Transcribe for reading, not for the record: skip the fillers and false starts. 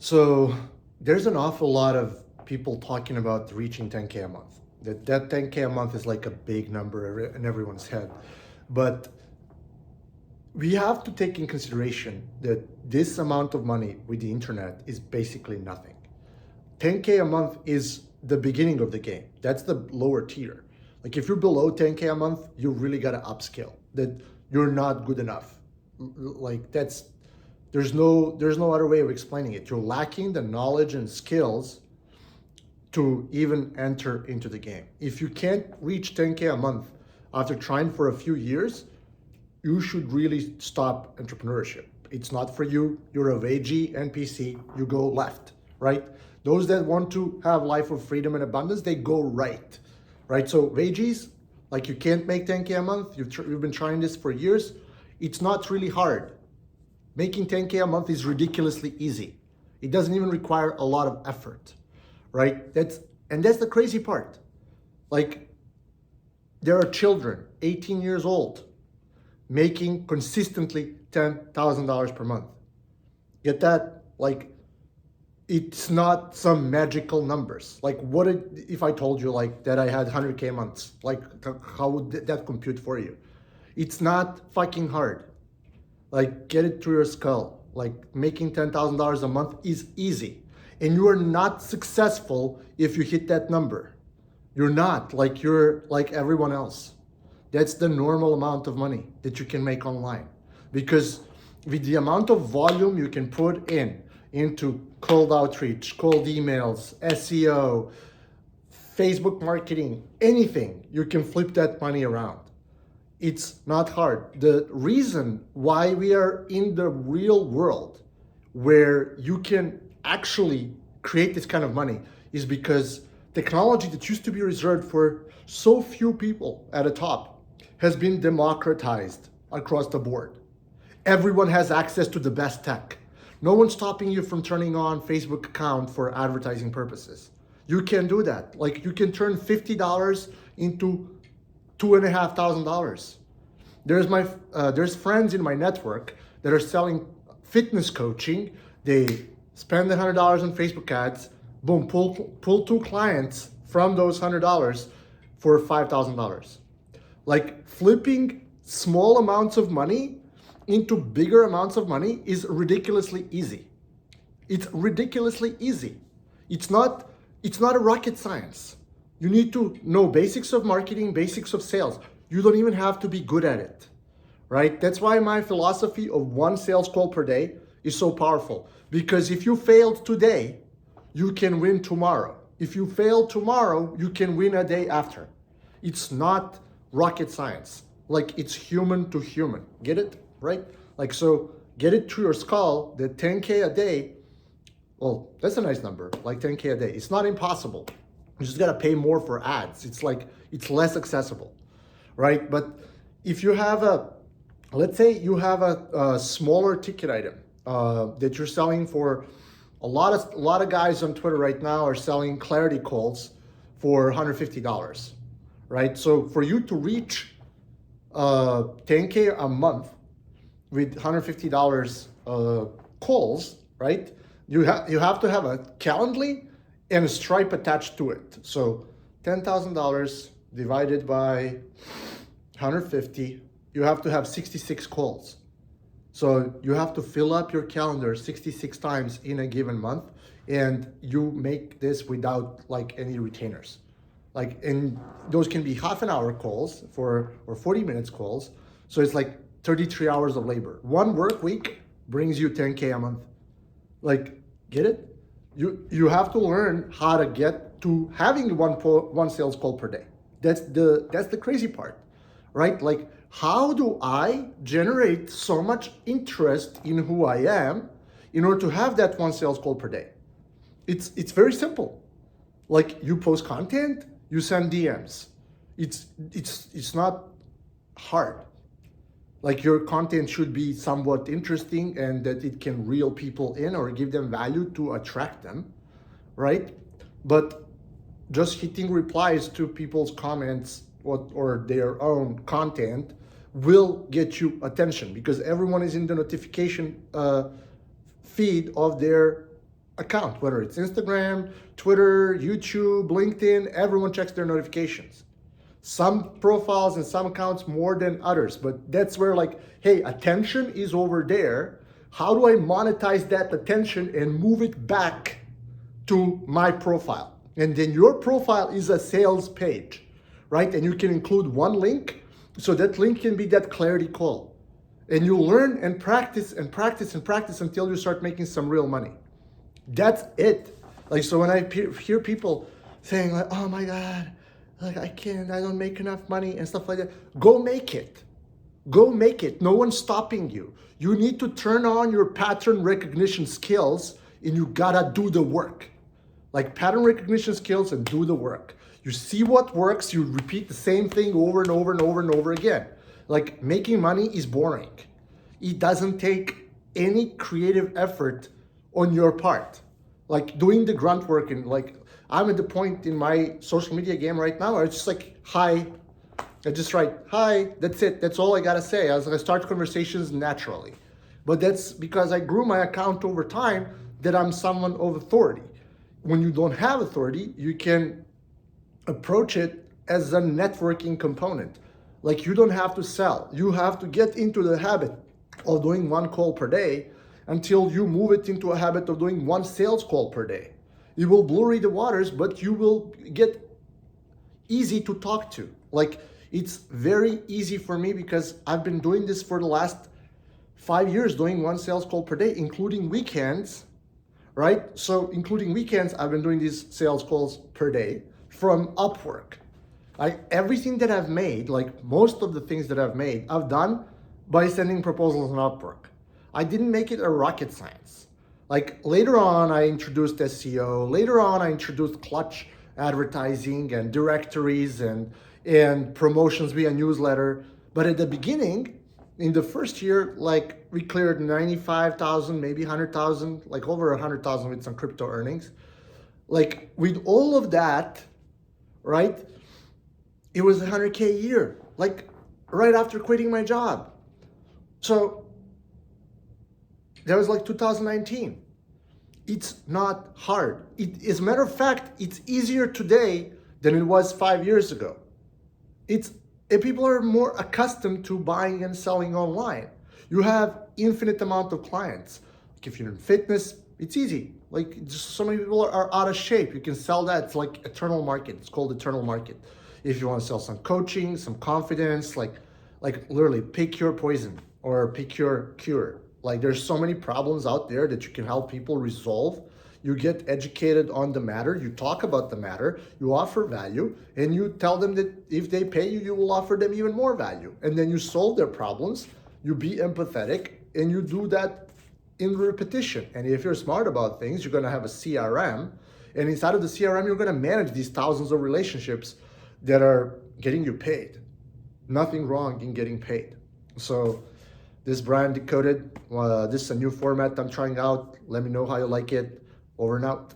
So there's an awful lot of people talking about reaching 10K a month. That 10K a month is like a big number in everyone's head. But we have to take in consideration that this amount of money with the internet is basically nothing. 10K a month is the beginning of the game. That's the lower tier. Like if you're below 10K a month, you really gotta upskill. That you're not good enough. Like there's no other way of explaining it. You're lacking the knowledge and skills to even enter into the game. If you can't reach 10K a month after trying for a few years, you should really stop entrepreneurship. It's not for you. You're a wagie NPC. You go left, right? Those that want to have life of freedom and abundance, they go right, right? So wagies, like you can't make 10K a month. You've been trying this for years. It's not really hard. Making 10K a month is ridiculously easy. It doesn't even require a lot of effort, right? That's the crazy part. Like there are children, 18 years old, making consistently $10,000 per month. Get that? Like, it's not some magical numbers. Like, if I told you like that I had 100K months? Like, how would that compute for you? It's not fucking hard. Like, get it through your skull. Like, making $10,000 a month is easy. And you are not successful if you hit that number. You're not. Like, you're like everyone else. That's the normal amount of money that you can make online. Because with the amount of volume you can put into cold outreach, cold emails, SEO, Facebook marketing, anything, you can flip that money around. It's not hard. The reason why we are in the real world where you can actually create this kind of money is because technology that used to be reserved for so few people at the top has been democratized across the board. Everyone has access to the best tech. No one's stopping you from turning on Facebook account for advertising purposes. You can do that. Like you can turn $50 into $2,500. There's friends in my network that are selling fitness coaching. They spend $100 on Facebook ads, boom, pull two clients from those $100 for $5,000. Like flipping small amounts of money into bigger amounts of money is ridiculously easy. It's ridiculously easy. It's not a rocket science. You need to know basics of marketing, basics of sales. You don't even have to be good at it, right? That's why my philosophy of one sales call per day is so powerful. Because if you failed today, you can win tomorrow. If you fail tomorrow, you can win a day after. It's not rocket science. Like it's human to human. Get it? Right? Like, so get it through your skull that 10K a day, well, that's a nice number, like 10K a day. It's not impossible. You just got to pay more for ads. It's like, it's less accessible, right? But if you have let's say you have a smaller ticket item that you're selling for, a lot of guys on Twitter right now are selling clarity calls for $150, right? So for you to reach 10K a month with $150 calls, right? You have to have a Calendly and a Stripe attached to it. So $10,000 divided by 150, you have to have 66 calls. So you have to fill up your calendar 66 times in a given month, and you make this without like any retainers. Like, and those can be half an hour calls or 40 minutes calls. So it's like 33 hours of labor. One work week brings you 10K a month. Like, get it? You have to learn how to get to having one sales call per day. That's the crazy part, right? Like, how do I generate so much interest in who I am in order to have that one sales call per day? It's very simple. Like, you post content, you send DMs. It's not hard. Like, your content should be somewhat interesting and that it can reel people in or give them value to attract them, right? But just hitting replies to people's comments or their own content will get you attention because everyone is in the notification feed of their account, whether it's Instagram, Twitter, YouTube, LinkedIn, everyone checks their notifications. Some profiles and some accounts more than others, but that's where like, hey, attention is over there. How do I monetize that attention and move it back to my profile? And then your profile is a sales page, right? And you can include one link, so that link can be that clarity call. And you learn and practice and practice and practice until you start making some real money. That's it. Like, so when I hear people saying like, oh my God, like I don't make enough money and stuff like that, go make it. Go make it. No one's stopping you. You need to turn on your pattern recognition skills and you gotta do the work. Like pattern recognition skills and do the work. You see what works, you repeat the same thing over and over and over and over again. Like making money is boring. It doesn't take any creative effort on your part. Like doing the grunt work, and like I'm at the point in my social media game right now where it's just like, hi. I just write, hi, that's it. That's all I gotta say. I start conversations naturally. But that's because I grew my account over time that I'm someone of authority. When you don't have authority, you can approach it as a networking component. Like you don't have to sell. You have to get into the habit of doing one call per day until you move it into a habit of doing one sales call per day. You will blurry the waters, but you will get easy to talk to. Like it's very easy for me because I've been doing this for the last 5 years, doing one sales call per day, including weekends, right? So including weekends, I've been doing these sales calls per day from Upwork. Everything that I've made, like most of the things that I've made, I've done by sending proposals on Upwork. I didn't make it a rocket science. Like later on, I introduced SEO. Later on, I introduced clutch advertising and directories and promotions via newsletter. But at the beginning, in the first year, like we cleared 95,000, maybe 100,000, like over 100,000 with some crypto earnings. Like with all of that, right? It was 100K a year, like right after quitting my job. So that was like 2019. It's not hard. As a matter of fact, it's easier today than it was 5 years ago. People are more accustomed to buying and selling online. You have infinite amount of clients. Like if you're in fitness, it's easy. Like just so many people are out of shape. You can sell that. It's like eternal market. It's called eternal market. If you want to sell some coaching, some confidence, like literally pick your poison or pick your cure. Like there's so many problems out there that you can help people resolve. You get educated on the matter, you talk about the matter, you offer value, and you tell them that if they pay you, you will offer them even more value. And then you solve their problems, you be empathetic, and you do that in repetition. And if you're smart about things, you're gonna have a CRM, and inside of the CRM, you're gonna manage these thousands of relationships that are getting you paid. Nothing wrong in getting paid. So this brand decoded, this is a new format I'm trying out. Let me know how you like it. Over and out.